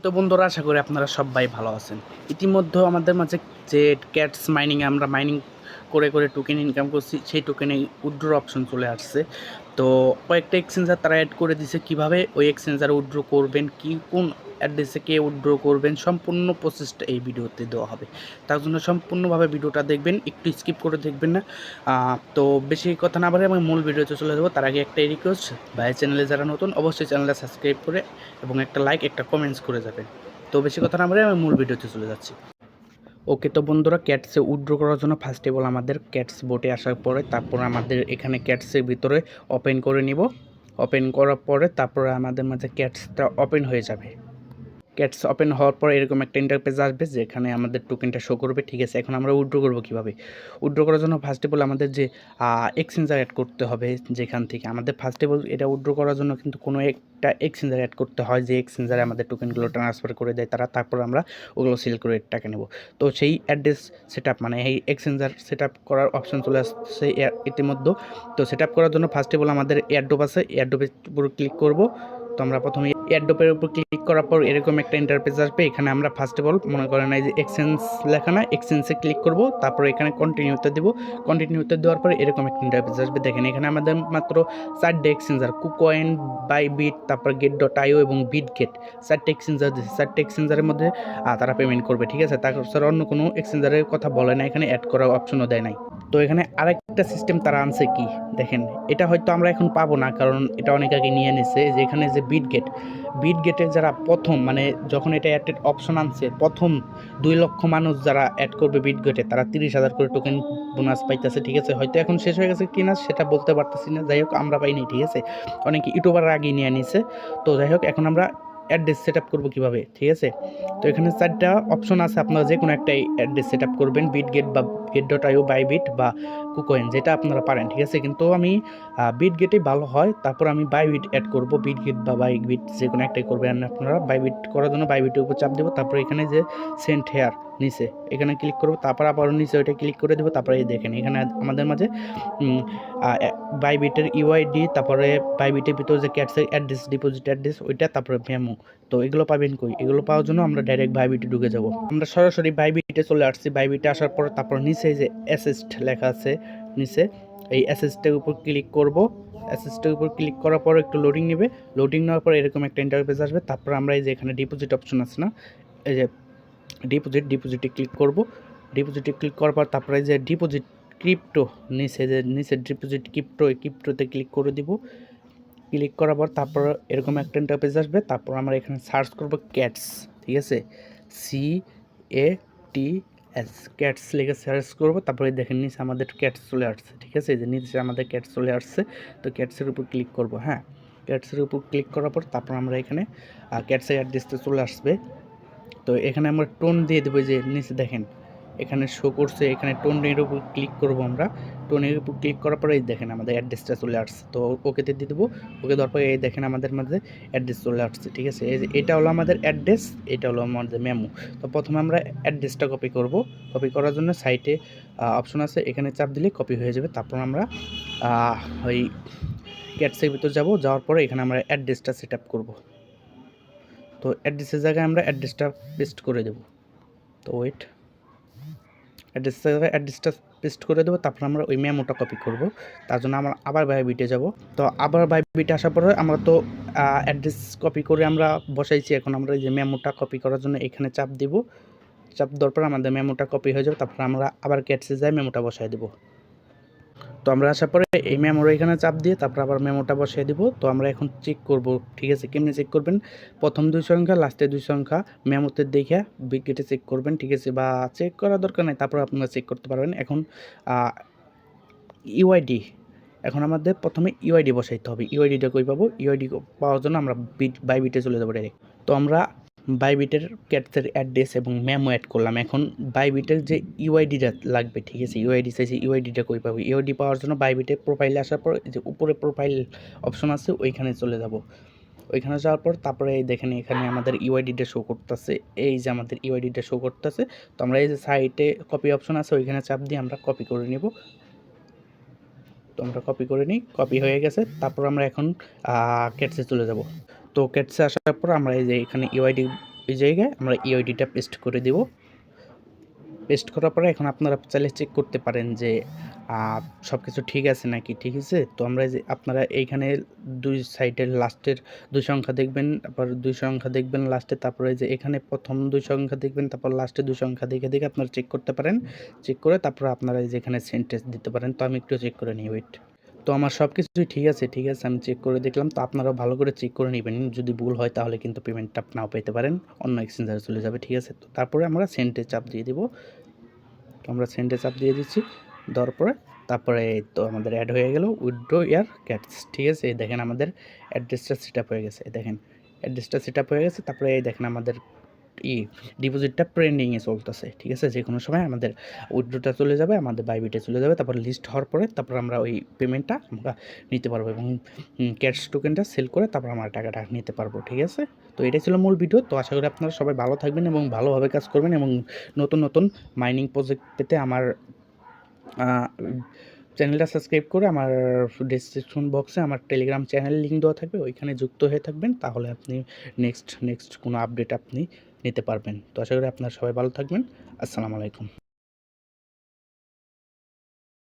তো বন্ধুরা, আশা করি আপনারা সবাই ভালো আছেন। ইতিমধ্যে আমাদের মাঝে যে ক্যাটস মাইনিংয়ে আমরা মাইনিং করে করে টোকেন ইনকাম করছি, সেই টোকেনে উইথড্র অপশন চলে আসছে। তো কয়েকটা এক্সচেঞ্জার তারা অ্যাড করে দিছে। কিভাবে ওই এক্সচেঞ্জারে উইথড্র করবেন, কি কোন অ্যাড্রেসে কে উইথড্র করবেন, সম্পূর্ণ প্রসেসটা এই ভিডিওতে দেওয়া হবে। তার জন্য সম্পূর্ণভাবে ভিডিওটা দেখবেন, একটু স্কিপ করে দেখবেন না। তো বেশি কথা না বলে আমি মূল ভিডিওতে চলে যাবো। তার আগে একটাই রিকোয়েস্ট, ভাই চ্যানেলে যারা নতুন অবশ্যই চ্যানেলটা সাবস্ক্রাইব করে এবং একটা লাইক একটা কমেন্টস করে যাবেন। তো বেশি কথা না বলে আমি মূল ভিডিওতে চলে যাচ্ছি। ওকে, তো বন্ধুরা, ক্যাটসে উইথড্র করার জন্য ফার্স্ট অফ অল আমাদের ক্যাটস বোটে আসার পরে তারপর আমাদের এখানে ক্যাটসের ভিতরে ওপেন করে নিব। ওপেন করার পরে তারপরে আমাদের মাঝে ক্যাটসটা ওপেন হয়ে যাবে। ক্যাটস ওপেন হওয়ার পর এরকম একটা ইন্টারফেস আসবে যেখানে আমাদের টোকেনটা শো করবে। ঠিক আছে, এখন আমরা উইথড্র করবো কীভাবে? উইথড্র করার জন্য ফার্স্ট অফ অল আমাদের যে এক্সচেঞ্জার অ্যাড করতে হবে, যেখান থেকে আমাদের ফার্স্ট অফ অল এটা উইথড্র করার জন্য কিন্তু কোনো একটা এক্সচেঞ্জার অ্যাড করতে হয়, যে এক্সচেঞ্জারে আমাদের টোকেনগুলো ট্রান্সফার করে দেয় তারা, তারপর আমরা ওগুলো সেল করে টাকা নেব। তো সেই অ্যাড্রেস সেট আপ মানে এই এক্সচেঞ্জার সেট আপ করার অপশন চলে আসছে ইতিমধ্যে। তো সেট আপ করার জন্য ফার্স্ট অফ অল আমাদের এয়ারড্রপ আছে, এয়ারড্রপের উপর ক্লিক করব। তো আমরা প্রথমে এয়ারড্রপের উপর ক্লিক করার পর এরকম একটা ইন্টারফেস আসবে। এখানে আমরা ফার্স্ট অফ অল মনে করেন এই যে এক্সচেঞ্জ লেখা না, এক্সচেঞ্জে ক্লিক করব, তারপর এখানে কন্টিনিউতে দেব। কন্টিনিউতে দেওয়ার পর এরকম একটা ইন্টারফেস আসবে। দেখেন এখানে আমাদের মাত্র 4টে এক্সচেঞ্জার, কুকয়েন, বাইবিট, তারপর গেট.io এবং বিটগেট, 4টে এক্সচেঞ্জার দিচ্ছে। 4টে এক্সচেঞ্জারের মধ্যে তারা পেমেন্ট করবে। ঠিক আছে, তাছাড়া অন্য কোনো এক্সচেঞ্জারের কথা বলে না, এখানে অ্যাড করার অপশনও দেয় নাই। তো এখানে আরেকটা সিস্টেম তারা আনছে কি দেখেন, এটা হয়তো আমরা এখন পাবো না কারণ এটা অনেক আগে নিয়ে নিছে। যে এখানে যে বিটগেটে যারা প্রথম মানে যখন এটা অ্যাডের অপশন আনছে, প্রথম 2 লক্ষ মানুষ যারা অ্যাড করবে বিটগেটে, তারা 30,000 করে টোকেন বোনাস পাইতেছে। ঠিক আছে, হয়তো এখন শেষ হয়ে গেছে কিনা সেটা বলতে পারতেছি না, যাই হোক আমরা পাইনি। ঠিক আছে, অনেকে ইউটিউবার আগে নিয়ে নিছে। তো যাই হোক, এখন আমরা অ্যাড্রেস সেট আপ করবো কীভাবে? ঠিক আছে, তো এখানে 4টা অপশন আছে, আপনারা যে কোনো একটাই অ্যাড্রেস সেট আপ করবেন, বিটগেট বা গেট.io, বাইবিট বা কুকয়েন, যেটা আপনারা পারেন। ঠিক আছে, কিন্তু আমি বিটগেটেই ভালো হয়। তারপর আমি বাইবিট অ্যাড করব, বিটগেট বা বাইবিট যে কোনো একটাই করবেন আপনারা। বাইবিট করার জন্য বাইবিটের উপর চাপ দেবো, তারপর এখানে যে সেন্ট হেয়ার নিচে এখানে ক্লিক করবো, তারপর আবার নিচে ওইটা ক্লিক করে দেবো। তারপরে এই দেখেন এখানে আমাদের মাঝে বাইবিটের ইউআইডি, তারপরে বাইবিটের ভিতরে যে ক্যাটসের অ্যাড্রেস, ডিপোজিট অ্যাড্রেস ওইটা, তারপরে মেমো। তো এগুলো পাবেন কই? এগুলো পাওয়ার জন্য আমরা ডাইরেক্ট বাইবিটে ঢুকে যাব। আমরা সরাসরি বাইবিটে চলে আসছি। বাইবিটে আসার পর তারপর নিচে যে অ্যাসিস্ট লেখা আছে, নিচে এই অ্যাসিস্টের উপর ক্লিক করব। অ্যাসিস্টের উপর ক্লিক করার পর একটু লোডিং নেবে। লোডিং নেওয়ার পর এরকম একটা ইন্টারফেস আসবে। তারপর আমরা এই যে এখানে ডিপোজিট অপশন আছে না, এই যে ডিপোজিটে ক্লিক করব। ডিপোজিটে ক্লিক করার পর তারপরে এই যে ডিপোজিট ক্রিপ্টো নিচে, যে নিচে ডিপোজিট ক্রিপ্টো, এই ক্রিপ্টোতে ক্লিক করে দিব। ক্লিক করার পর তারপর এরকম একটা ইন্টারফেস আসবে। তারপর আমরা এখানে সার্চ করব ক্যাটস। ঠিক আছে, CATS, ক্যাটস লিখে সার্চ করব। তারপরে দেখেন নিচে আমাদের ক্যাটস চলে আসছে। ঠিক আছে, যে নিচে আমাদের ক্যাটস চলে আসছে। তো ক্যাটসের উপর ক্লিক করব। হ্যাঁ, ক্যাটসের উপর ক্লিক করার পর তারপর আমরা এখানে ক্যাটসের অ্যাড্রেসটা চলে আসবে। তো এখানে আমরা টোন দিয়ে দেবো, যে নিচে দেখেন এখানে শো করছে, এখানে টোনের উপর ক্লিক করব আমরা। টোনের উপর ক্লিক করার পরে এই দেখেন আমাদের অ্যাড্রেসটা চলে আসছে। তো ওকেতে দিয়ে দেবো। ওকে দেওয়ার পরে এই দেখেন আমাদের মাঝে অ্যাড্রেস চলে আসছে। ঠিক আছে, এটা হলো আমাদের অ্যাড্রেস, এটা হলো আমাদের মেমো। তো প্রথমে আমরা অ্যাড্রেসটা কপি করব। কপি করার জন্য সাইটে অপশন আছে, এখানে চাপ দিলে কপি হয়ে যাবে। তারপর আমরা ওই ক্যাটসের ভিতর যাব, যাওয়ার পরে এখানে আমরা অ্যাড্রেসটা সেট আপ করবো। তো অ্যাড্রেসের জায়গায় আমরা অ্যাড্রেসটা পেস্ট করে দেব। তো ওয়েট, অ্যাড্রেসের জায়গায় অ্যাড্রেসটা পেস্ট করে দেবো। তারপর আমরা ওই মেমোটা কপি করব। তার জন্য আমরা আবার বাইবিটে যাব। তো আবার বাইবিটে আসার পরে আমরা তো অ্যাড্রেস কপি করে আমরা বসাইছি। এখন আমরা এই যে মেমোটা কপি করার জন্য এখানে চাপ দিব। চাপ দেওয়ার পর আমাদের মেমোটা কপি হয়ে যাবে। তারপর আমরা আবার ক্যাটসে যাই মেমোটা বসাই দেবো। তো আমরা আসার পরে এই মেমোর এখানে চাপ দিয়ে তারপর আবার মেমোটা বসিয়ে দিব। তো আমরা এখন চেক করব। ঠিক আছে, কেমনি চেক করবেন? প্রথম 2 সংখ্যা, লাস্টে 2 সংখ্যা মেমোতে দেখে বিটগেটে চেক করবেন। ঠিক আছে, বা চেক করার দরকার নাই, তারপর আপনারা চেক করতে পারবেন। এখন ইউআইডি, এখন আমাদের প্রথমে ইউআইডি বসাইতে হবে। ইউআইডিটা কই পাবো? ইউআইডি পাওয়ার জন্য আমরা বাইবিটে চলে যাবো ডাইরেক্ট। তো আমরা বাইবিটের ক্যাটসের অ্যাড্রেস এবং মেমো অ্যাড করলাম। এখন বাইবিটের যে ইউআইডিটা লাগবে। ঠিক আছে, ইউআইডি চাইছে, ইউআইডিটা কই পাবো? ইউআইডি পাওয়ার জন্য বাইবিটের প্রোফাইলে আসার পর যে উপরে প্রোফাইল অপশন আছে ওইখানে চলে যাব। ওইখানে যাওয়ার পর তারপরে এই দেখেন এখানে আমাদের ইউআইডিটা শো করতেছে। এই যে আমাদের ইউআইডিটা শো করতেছে। তো আমরা এই যে সাইটে কপি অপশন আছে ওইখানে চাপ দিয়ে আমরা কপি করে নেব। তো আমরা কপি করে নিই, কপি হয়ে গেছে। তারপর আমরা এখন ক্যাটসে চলে যাব। তো ক্যাটসে আসার পর আমরা এই যে এখানে এই জায়গায় আমরা ইউআইডিটা পেস্ট করে দেব। পেস্ট করার পরে এখন আপনারা চাইলে চেক করতে পারেন যে সব কিছু ঠিক আছে নাকি, ঠিক আছে? তো আমরা যে আপনারা এইখানে 2 সাইডের লাস্টের 2 সংখ্যা দেখবেন, তারপর 2 সংখ্যা দেখবেন লাস্টে, তারপরে যে এখানে প্রথম 2 সংখ্যা দেখবেন, তারপর লাস্টে 2 সংখ্যা দেখে আপনারা চেক করতে পারেন। চেক করে তারপর আপনারা এই যে এখানে সেন্টেন্স দিতে পারেন। তো আমি একটু চেক করে নিই, ওয়েট। তো আমার সব কিছুই ঠিক আছে, ঠিক আছে, আমি চেক করে দেখলাম। তো আপনারাও ভালো করে চেক করে নেবেন। যদি ভুল হয় তাহলে কিন্তু পেমেন্টটা নাও পেতে পারেন, অন্য এক্সচেঞ্জারে চলে যাবে, ঠিক আছে? তো তারপরে আমরা সেন্ডে চাপ দিয়ে দেব। তো আমরা সেন্ডে চাপ দিয়ে দিচ্ছি, দেওয়ার পরে তারপরে তো আমাদের অ্যাড হয়ে গেল উইথড্র ইয়ার ক্যাটস, ঠিক আছে? এই দেখেন আমাদের অ্যাড্রেসটা সেট আপ হয়ে গেছে, দেখেন অ্যাড্রেসটা সেট আপ হয়ে গেছে। তারপরে এই দেখেন আমাদের ডিপোজিটটা পেন্ডিংয়ে চলতেছে, ঠিক আছে? যে কোনো সময় আমাদের উইথড্রটা চলে যাবে, আমাদের বাইবিটে চলে যাবে। তারপর লিস্ট হওয়ার পরে তারপর আমরা ওই পেমেন্টটা আমরা নিতে পারবো এবং ক্যাশ টোকেনটা সেল করে তারপর আমরা টাকাটা নিতে পারবো, ঠিক আছে? তো এটাই ছিল মূল ভিডিও। তো আশা করি আপনারা সবাই ভালো থাকবেন এবং ভালোভাবে কাজ করবেন এবং নতুন নতুন মাইনিং প্রজেক্ট পেতে আমার চ্যানেলটা সাবস্ক্রাইব করে আমার ডেসক্রিপশন বক্সে আমার টেলিগ্রাম চ্যানেল লিঙ্ক দেওয়া থাকবে, ওইখানে যুক্ত হয়ে থাকবেন। তাহলে আপনি নেক্সট কোনো আপডেট আপনি নিতে পারবেন। তো আশা করি আপনারা সবাই ভালো থাকবেন। আসসালামু আলাইকুম।